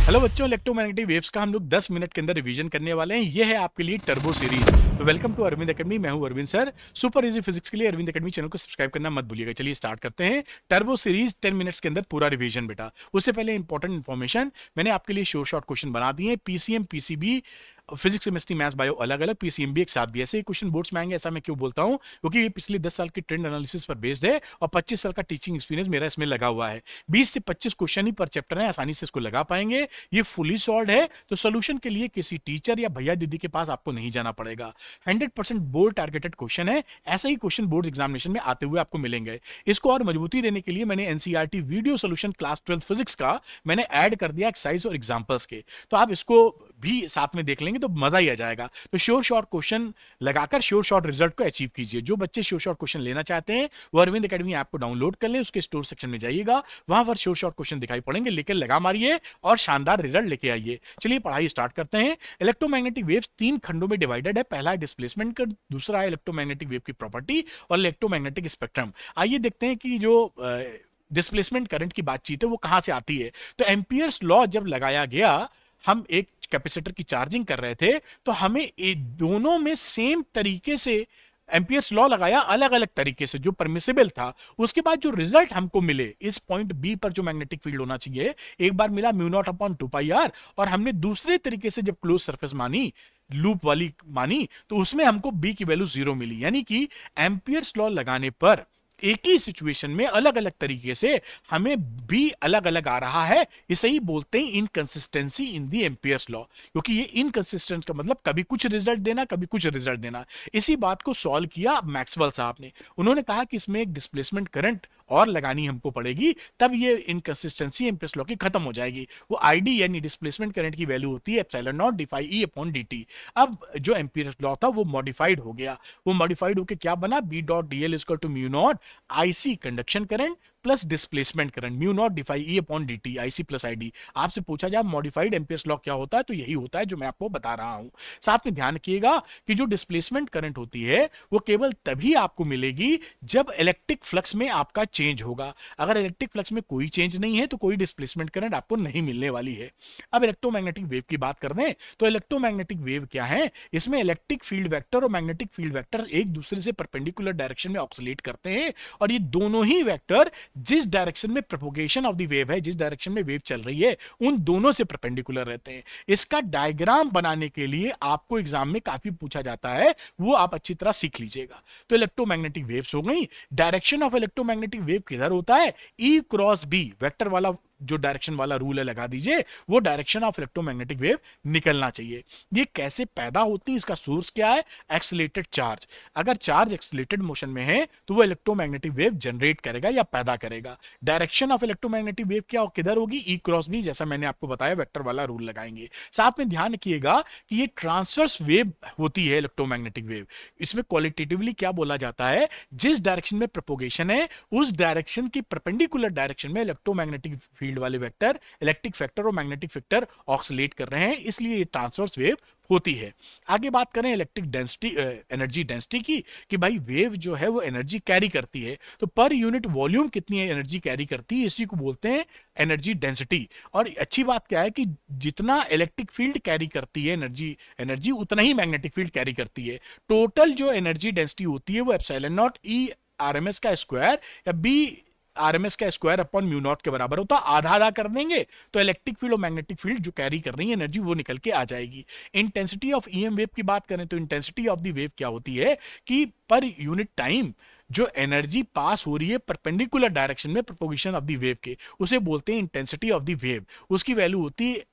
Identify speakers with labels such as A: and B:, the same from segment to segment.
A: Hello बच्चों, electromagnetic waves का हम लोग 10 मिनट के अंदर रिवीजन करने वाले हैं। ये है आपके लिए टर्बो सीरीज। तो वेलकम टू अरविंद एकेडमी। मैं हूं Arvind sir. Super easy physics के लिए अरविंद एकेडमी चैनल को सब्सक्राइब करना मत भूलिएगा। चलिए स्टार्ट करते हैं। टर्बो सीरीज 10 मिनट्स के अंदर पूरा रिवीजन बेटा। उससे पहले इंपॉर्टेंट इन्फॉर्मेशन, मैंने आपके लिए शॉर्ट क्वेश्चन बना दिए हैं। PCM, PCB, physics, chemistry, maths, bio अलग अलग, पीसीएम भी एक साथ भी। ऐसे ही क्वेश्चन बोर्ड्स में आएंगे। ऐसा मैं क्यों बोलता हूं? क्योंकि ये पिछले 10 साल की ट्रेंड एनालिसिस पर बेस्ड है और 25 साल का टीचिंग एक्सपीरियंस मेरा इसमें लगा हुआ है। 20 से 25 क्वेश्चन ही पर चैप्टर है, आसानी से इसको लगा पाएंगे। ये फुली सॉल्व है, तो सोल्यूशन के लिए किसी टीचर या भैया दीदी के पास आपको नहीं जाना पड़ेगा। 100% बोर्ड टारगेटेड क्वेश्चन है। ऐसा ही क्वेश्चन बोर्ड एग्जामिनेशन में आते हुए आपको मिलेंगे। इसको और मजबूती देने के लिए मैंने NCERT video solution class 12 physics का मैंने ऐड कर दिया एक्सरसाइज और एग्जांपल्स के। तो आप इसको भी साथ में देख लेंगे तो मजा ही आ जाएगा। तो श्योर शॉर्ट क्वेश्चन लगाकर श्योर शॉर्ट रिजल्ट को अचीव कीजिए। जो बच्चे श्योर शॉर्ट क्वेश्चन लेना चाहते हैं वो अरविंद एकेडमी ऐप को डाउनलोड कर ले, उसके स्टोर सेक्शन में जाइएगा, वहां पर श्योर शॉर्ट क्वेश्चन दिखाई पड़ेंगे, लेकर लगा मारिए और शानदार रिजल्ट लेके आइए। चलिए पढ़ाई स्टार्ट करते हैं। इलेक्ट्रोमैग्नेटिक वेव्स 3 खंडों में डिवाइडेड है। पहला है डिस्प्लेसमेंट का, दूसरा है इलेक्ट्रोमैग्नेटिक वेव की प्रॉपर्टी और इलेक्ट्रोमैग्नेटिक स्पेक्ट्रम। आइए देखते हैं कि जो डिस्प्लेसमेंट करंट की बातचीत है वो कहां से आती है। तो एम्पियर्स लॉ जब लगाया गया, हम एक कैपेसिटर की चार्जिंग कर रहे थे, तो हमें दोनों में सेम तरीके से एम्पियर्स लॉ लगाया, अलग अलग तरीके से जो परमिसिबल था। उसके बाद जो रिजल्ट हमको मिले, इस पॉइंट बी पर जो मैग्नेटिक फील्ड होना चाहिए, एक बार मिला म्यू नॉट अपॉन 2πr, और हमने दूसरे तरीके से जब क्लोज सरफेस मानी, लूप वाली मानी, तो उसमें हमको बी की वैल्यू 0 मिली। यानी कि एम्पियर्स लॉ लगाने पर एक ही सिचुएशन में अलग अलग तरीके से हमें भी अलग अलग आ रहा है। इसे ही बोलते हैं इनकंसिस्टेंसी इन दी एम्पियर्स लॉ, क्योंकि ये इनकंसिस्टेंट का मतलब कभी कुछ रिजल्ट देना, कभी कुछ रिजल्ट देना। इसी बात को सॉल्व किया मैक्सवेल साहब ने। उन्होंने कहा कि इसमें एक डिस्प्लेसमेंट करंट और लगानी हमको पड़ेगी, तब ये इनकंसिस्टेंसी एम्पियर्स लॉ की खत्म हो जाएगी। वो आईडी यानी डिस्प्लेसमेंट करंट की वैल्यू होती है epsilon naught d phi E upon dt। अब जो एम्पियर्स लॉ था वो मॉडिफाइड हो गया। वो मॉडिफाइड होकर क्या बना? B dot d l equal to mu naught IC conduction current plus displacement current, mu naught d phi E upon dt, IC plus ID. आपसे पूछा जाए मॉडिफाइड एम्पियर्स लॉ क्या होता है, तो यही होता है जो मैं आपको बता रहा हूं। साथ में ध्यान रखिएगा कि जो डिस्प्लेसमेंट करंट होती है वो केवल तभी आपको मिलेगी जब इलेक्ट्रिक फ्लक्स में आपका चेंज होगा। अगर इलेक्ट्रिक फ्लक्स में कोई चेंज नहीं है तो कोई डिस्प्लेसमेंट करंट आपको नहीं मिलने वाली है। अब इलेक्ट्रोमैग्नेटिक वेव की बात कर रहे हैं, तो इलेक्ट्रोमैग्नेटिक वेव क्या है? इसमें इलेक्ट्रिक फील्ड वेक्टर और मैग्नेटिक फील्ड वेक्टर एक दूसरे से परपेंडिकुलर डायरेक्शन में ऑक्सिलेट करते हैं, और ये दोनों ही वेक्टर जिस डायरेक्शन में प्रोपोगेशन ऑफ द वेव है, जिस डायरेक्शन में वेव चल रही है, उन दोनों से परपेंडिकुलर रहते हैं। इसका डायग्राम बनाने के लिए आपको एग्जाम में काफी पूछा जाता है, वो आप अच्छी तरह सीख लीजिएगा। तो इलेक्ट्रोमैग्नेटिक वेव्स हो गई। डायरेक्शन ऑफ इलेक्ट्रोमैग्नेटिक वेव किधर होता है? ई क्रॉस बी, वेक्टर वाला जो डायरेक्शन वाला रूल है लगा दीजिए, वो डायरेक्शन ऑफ इलेक्ट्रोमैग्नेटिक वेव निकलना चाहिए। ये कैसे पैदा होती है, इसका सोर्स क्या है? Accelerated charge. अगर चार्ज एक्सीलरेटेड मोशन में है तो वो इलेक्ट्रोमैग्नेटिक वेव जनरेट करेगा या पैदा करेगा। डायरेक्शन ऑफ इलेक्ट्रोमैग्नेटिक वेव क्या किधर होगी? ई क्रॉस बी, जैसा मैंने आपको बताया, वेक्टर वाला रूल लगाएंगे। साथ में ध्यान रखिएगा कि ये ट्रांसवर्स वेव होती है इलेक्ट्रोमैग्नेटिक वेव। इसमें क्वालिटेटिवली क्या बोला जाता है? जिस डायरेक्शन में प्रोपोगेशन है उस डायरेक्शन की परपेंडिकुलर डायरेक्शन में इलेक्ट्रोमैग्नेटिक फील्ड वाले वेक्टर, इलेक्ट्रिक फैक्टर और मैग्नेटिक फैक्टर ऑक्सिलेट कर रहे हैं, इसलिए ये ट्रांसवर्स वेव होती है। आगे बात करें इलेक्ट्रिक डेंसिटी, एनर्जी डेंसिटी की, कि भाई वेव जो है वो एनर्जी कैरी करती है, तो पर यूनिट वॉल्यूम कितनी एनर्जी कैरी करती है, इसी को बोलते हैं एनर्जी डेंसिटी। और अच्छी बात क्या है कि जितना इलेक्ट्रिक फील्ड कैरी करती है एनर्जी उतना ही मैग्नेटिक फील्ड कैरी करती है। टोटल जो एनर्जी डेंसिटी होती है वो एप्सिलॉन नॉट ई आरएमएस का स्क्वायर या बी आरएमएस का स्क्वायर अपॉन म्यू नॉट के बराबर होता है। आधा आधा कर देंगे तो इलेक्ट्रिक फील्ड और मैग्नेटिक फील्ड जो कैरी कर रही है एनर्जी वो निकल के आ जाएगी। इंटेंसिटी ऑफ ईएम वेव की बात करें तो इंटेंसिटी ऑफ द वेव क्या होती है कि पर यूनिट टाइम जो एनर्जी पास हो रही है परपेंडिकुलर डायरेक्शन में प्रोपोगेशन ऑफ द वेव के, उसे बोलते हैं इंटेंसिटी ऑफ द वेव। उसकी वैल्यू होती है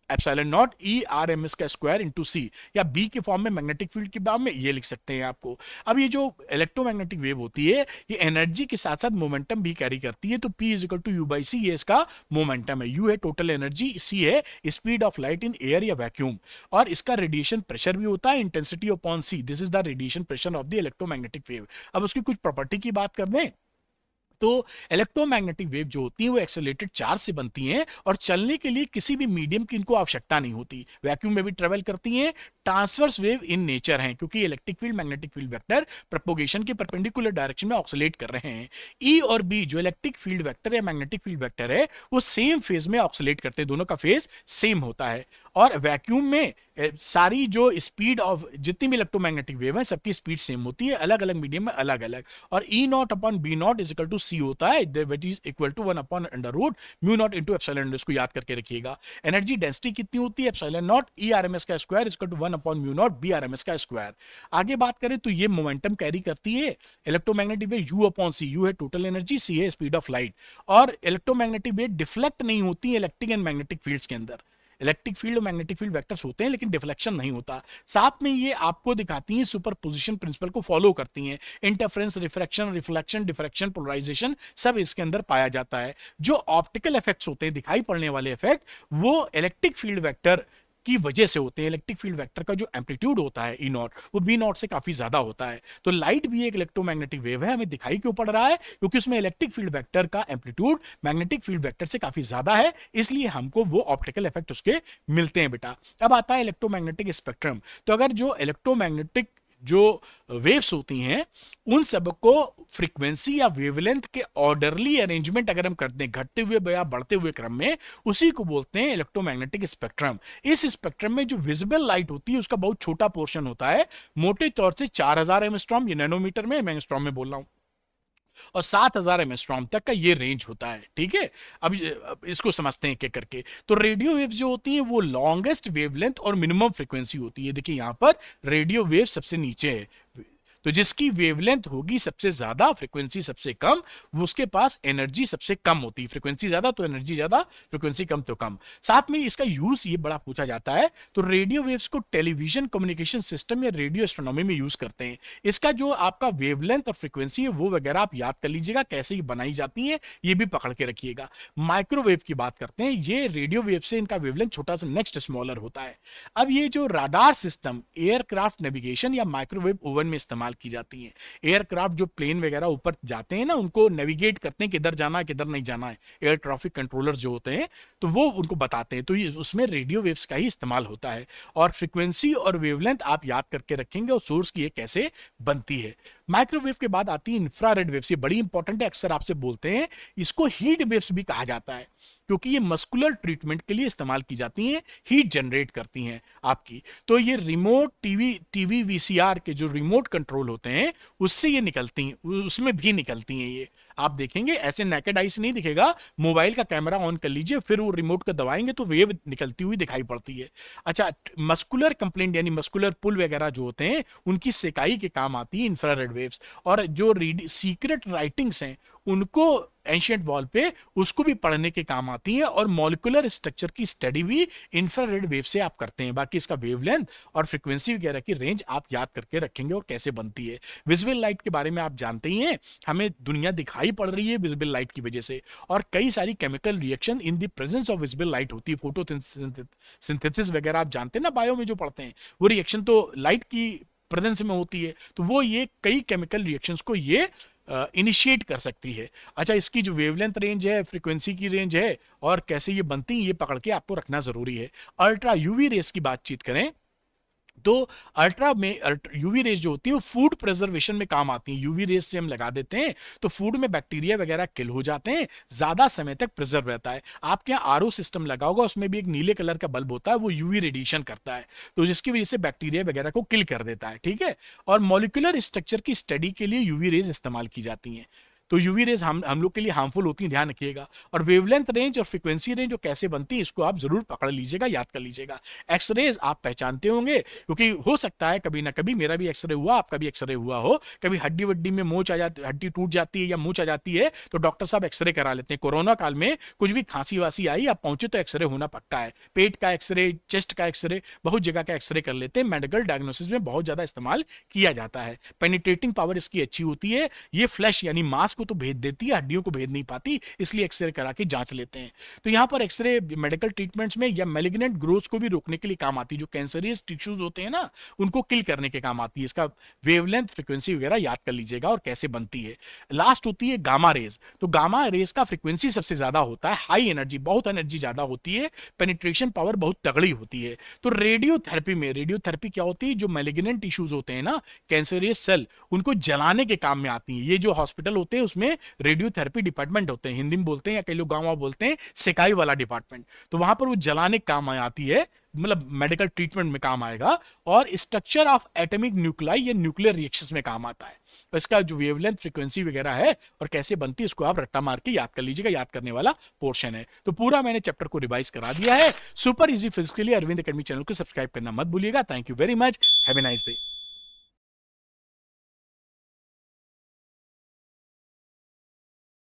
A: epsilon naught E R M S का स्क्वायर इंटू सी, या बी के फॉर्म में मैग्नेटिक फील्ड के फॉर्म में ये लिख सकते हैं आपको। अब ये जो इलेक्ट्रोमैग्नेटिक वेव होती है ये एनर्जी के साथ साथ मोमेंटम भी कैरी करती है। तो P is equal to U by C, ये इसका मोमेंटम है। यू है टोटल एनर्जी, सी है speed of light in air या वैक्यूम, और इसका रेडिएशन प्रेशर भी होता है intensity upon C. This is the radiation pressure of the electromagnetic wave. अब उसकी कुछ प्रॉपर्टी की बात कर दें तो इलेक्ट्रोमैग्नेटिक वेव जो होती है वो एक्सेलरेटेड चार्ज से बनती हैं और चलने के लिए किसी भी मीडियम की इनको आवश्यकता नहीं होती, वैक्यूम में भी ट्रेवल करती हैं, ट्रांसवर्स वेव इन नेचर हैं क्योंकि electric field magnetic field vector propagation के परपेंडिकुलर डायरेक्शन में ऑक्सीलेट कर रहे हैं। ई और बी जो इलेक्ट्रिक फील्ड वेक्टर या मैग्नेटिक फील्ड वेक्टर है वो सेम फेज में ऑक्सीलेट करते हैं, दोनों का फेज सेम होता है। और वैक्यूम में सारी जो स्पीड ऑफ जितनी भी इलेक्ट्रोमैग्नेटिक वेव है सबकी स्पीड सेम होती है, अलग अलग मीडियम में अलग अलग। और E naught upon B naught is equal to C होता है, which is equal to 1 upon under root mu naught into epsilon, इसको याद करके रखिएगा। एनर्जी डेंसिटी कितनी होती है, एप्सिलॉन नॉट ई आरएमएस का square is equal to 1 upon mu naught B RMS का स्क्वायर। आगे बात करें तो ये मोमेंटम कैरी करती है electromagnetic wave U upon C, U है टोटल एनर्जी, सी है स्पीड ऑफ लाइट। और इलेक्ट्रोमैग्नेटिक वेव डिफ्लेक्ट नहीं होती है इलेक्ट्रिक एंड मैग्नेटिक फील्ड्स के अंदर, इलेक्ट्रिक फील्ड और मैग्नेटिक फील्ड वेक्टर्स होते हैं लेकिन डिफ्लेक्शन नहीं होता। साथ में ये आपको दिखाती हैं सुपरपोजिशन प्रिंसिपल को फॉलो करती हैं, interference, refraction, reflection, diffraction, polarisation सब इसके अंदर पाया जाता है। जो ऑप्टिकल इफेक्ट्स होते हैं, दिखाई पड़ने वाले इफेक्ट, वो इलेक्ट्रिक फील्ड वेक्टर की वजह से होते हैं। इलेक्ट्रिक फील्ड वेक्टर का जो एम्पलीट्यूड होता है ई नॉट वो बी नॉट से काफी ज्यादा होता है। तो लाइट भी एक इलेक्ट्रोमैग्नेटिक वेव है, हमें दिखाई क्यों पड़ रहा है, क्योंकि उसमें इलेक्ट्रिक फील्ड वेक्टर का एम्पलीट्यूड मैग्नेटिक फील्ड वेक्टर से काफी ज्यादा है, इसलिए हमको वो ऑप्टिकल इफेक्ट उसके मिलते हैं बेटा। अब आता है इलेक्ट्रोमैग्नेटिक स्पेक्ट्रम। तो अगर जो इलेक्ट्रोमैग्नेटिक जो वेव्स होती हैं उन सबको फ्रीक्वेंसी या वेवलेंथ के ऑर्डरली अरेंजमेंट अगर हम करते हैं घटते हुए या बढ़ते हुए क्रम में, उसी को बोलते हैं इलेक्ट्रोमैग्नेटिक स्पेक्ट्रम। इस स्पेक्ट्रम में जो विजिबल लाइट होती है उसका बहुत छोटा पोर्शन होता है, मोटे तौर से 4000 एंगस्ट्रॉम, ये नैनोमीटर में, मैं एंगस्ट्रॉम में बोल रहा हूं, और 7000 एंगस्ट्रॉम तक का ये रेंज होता है। ठीक है, अब इसको समझते हैं एक करके। तो रेडियो वेव्स जो होती हैं वो लॉन्गेस्ट वेवलेंथ और मिनिमम फ्रीक्वेंसी होती है। देखिए यहां पर रेडियो वेव सबसे नीचे है, तो जिसकी वेवलेंथ होगी सबसे ज्यादा, फ्रीक्वेंसी सबसे कम, वो उसके पास एनर्जी सबसे कम होती है। फ्रीक्वेंसी ज्यादा तो एनर्जी ज्यादा, फ्रीक्वेंसी कम तो कम। साथ में इसका यूज ये बड़ा पूछा जाता है, तो रेडियो वेव्स को टेलीविजन कम्युनिकेशन सिस्टम या रेडियो एस्ट्रोनॉमी में यूज करते हैं। इसका जो आपका वेवलेंथ और फ्रीक्वेंसी है वो वगैरह आप याद कर लीजिएगा, कैसे ये बनाई जाती है ये भी पकड़ के रखिएगा। माइक्रोवेव की बात करते हैं, ये रेडियो वेव से इनका वेवलेंथ छोटा सा नेक्स्ट स्मॉलर होता है। अब ये जो राडार सिस्टम एयरक्राफ्ट नेविगेशन या माइक्रोवेव ओवन में इस्तेमाल की जाती हैं। एयरक्राफ्ट जो प्लेन वगैरह ऊपर जाते हैं ना, उनको नेविगेट करते हैं किधर जाना है किधर नहीं जाना है, एयर ट्रैफिक कंट्रोलर जो होते हैं तो वो उनको बताते हैं, तो उसमें रेडियो वेव्स का ही इस्तेमाल होता है। और फ्रीक्वेंसी और वेवलेंथ आप याद करके रखेंगे और सोर्स की ये कैसे बनती है। माइक्रोवेव के बाद आती है इंफ्रारेड वेव्स, ये बड़ी इंपॉर्टेंट है, अक्सर आपसे बोलते हैं। इसको हीट वेव्स भी कहा जाता है क्योंकि ये मस्कुलर ट्रीटमेंट के लिए इस्तेमाल की जाती हैं, हीट जनरेट करती हैं आपकी। तो ये रिमोट टीवी वीसीआर के जो रिमोट कंट्रोल होते हैं उससे ये निकलती हैं, उसमें भी निकलती हैं। ये आप देखेंगे ऐसे नेकेड आई से नहीं दिखेगा, मोबाइल का कैमरा ऑन कर लीजिए फिर वो रिमोट को दबाएंगे तो वेव निकलती हुई दिखाई पड़ती है। अच्छा, मस्कुलर कंप्लेंट यानी मस्कुलर पुल वगैरह जो होते हैं उनकी सेकाई के काम आती है इंफ्रारेड वेव्स। और जो सीक्रेट राइटिंग्स हैं उनको एंशिएंट वॉल पे उसको भी पढ़ने के काम आती है। और मॉलिक्यूलर स्ट्रक्चर की स्टडी भी इंफ्रारेड वेव से आप करते हैं। बाकी इसका वेवलेंथ और फ्रीक्वेंसी वगैरह की रेंज आप याद करके रखेंगे और कैसे बनती है। विजिबल लाइट के बारे में आप जानते ही हैं, हमें दुनिया दिखाई पड़ रही है विजिबल लाइट की वजह से, और कई सारी chemical reaction in the presence of visible light होती है। फोटोसिंथेसिस वगैरह आप जानते हैं ना, बायो में जो पढ़ते हैं, वो रिएक्शन तो लाइट की प्रेजेंस में होती है। तो वो ये कई केमिकल रिएक्शंस को ये इनिशिएट कर सकती है। अच्छा, इसकी जो वेवलेंथ रेंज है, फ्रीक्वेंसी की रेंज है और कैसे ये बनती है, ये पकड़ के आपको रखना जरूरी है। अल्ट्रा यूवी रेस की बातचीत करें तो यूवी रेस जो होती है वो फूड प्रिजर्वेशन में काम आती है। यूवी रेस से हम लगा देते हैं तो फूड में बैक्टीरिया वगैरह किल हो जाते हैं, ज्यादा समय तक प्रिजर्व रहता है। आपके यहाँ आरओ सिस्टम लगा होगा, उसमें भी एक नीले कलर का बल्ब होता है, वो यूवी रेडिएशन करता है, तो जिसकी वजह से बैक्टीरिया वगैरह को किल कर देता है। ठीक है, और मॉलिक्यूलर स्ट्रक्चर की स्टडी के लिए यूवी रेज इस्तेमाल की जाती हैं। तो यूवी रेज हम लोग के लिए हार्मफुल होती है, ध्यान रखिएगा। और वेवलेंथ रेंज और फ्रीक्वेंसी रेंज जो कैसे बनती है इसको आप जरूर पकड़ लीजिएगा, याद कर लीजिएगा। एक्सरेज आप पहचानते होंगे क्योंकि हो सकता है कभी ना कभी मेरा भी एक्सरे हुआ, आपका भी एक्सरे हुआ हो, कभी हड्डी वड्डी में मोच आ जाती, हड्डी टूट जाती है या मोच आ जाती है तो डॉक्टर साहब एक्सरे करा लेते हैं। कोरोना काल में कुछ भी खांसी वासी आई, आप पहुंचे तो एक्सरे होना पक्का है। पेट का एक्सरे, चेस्ट का एक्सरे, बहुत जगह का एक्सरे कर लेते हैं। मेडिकल डायग्नोसिस में बहुत ज्यादा इस्तेमाल किया जाता है। पेनिट्रेटिंग पावर इसकी अच्छी होती है, ये फ्लैश यानी मांस को को तो भेद देती है, हड्डियों को भेद नहीं पाती, इसलिए एक्सरे करा के जांच लेते हैं। तो यहाँ पर एक्सरे मेडिकल ट्रीटमेंट्स में या मैलिग्नेंट ग्रोथ को भी रोकने के लिए काम आती है, जो कैंसरियस टिश्यूज होते हैं ना उनको किल करने के काम आती है। इसका वेवलेंथ, फ्रीक्वेंसी वगैरह याद कर लीजिएगा और कैसे बनती है। लास्ट होती है गामा रेज। तो गामा रेज का फ्रीक्वेंसी सबसे ज्यादा होता है, हाई एनर्जी, बहुत एनर्जी ज्यादा होती है, पेनिट्रेशन पावर बहुत तगड़ी होती है। तो रेडियोथेरेपी में, रेडियोथेरेपी क्या होती है, जो मैलिग्नेंट टिश्यूज होते हैं ना, कैंसरियस सेल, उनको जलाने के काम में आती है। ये जो हॉस्पिटल होते हैं उसमें रेडियोथेरेपी डिपार्टमेंट होते हैं, हिंदी में बोलते हैं या कई लोग गाँव में बोलते हैं सेकाई वाला डिपार्टमेंट। तो वहां पर वो जलाने के काम में आती है, मतलब मेडिकल ट्रीटमेंट में काम आएगा। और स्ट्रक्चर ऑफ एटॉमिक न्यूक्लाई या न्यूक्लियर रिएक्शंस में काम आता है। तो इसका जो वेवलेंथ, फ्रीक्वेंसी वगैरह है और कैसे बनती है, इसको आप रट्टा मार के याद कर लीजिएगा, याद करने वाला पोर्शन है। तो पूरा मैंने चैप्टर को रिवाइज करा दिया है। सुपर इजी फिजिक्स के लिए अरविंद एकेडमी चैनल को सब्सक्राइब करना मत भूलिएगा। Thank you very much, have a nice day.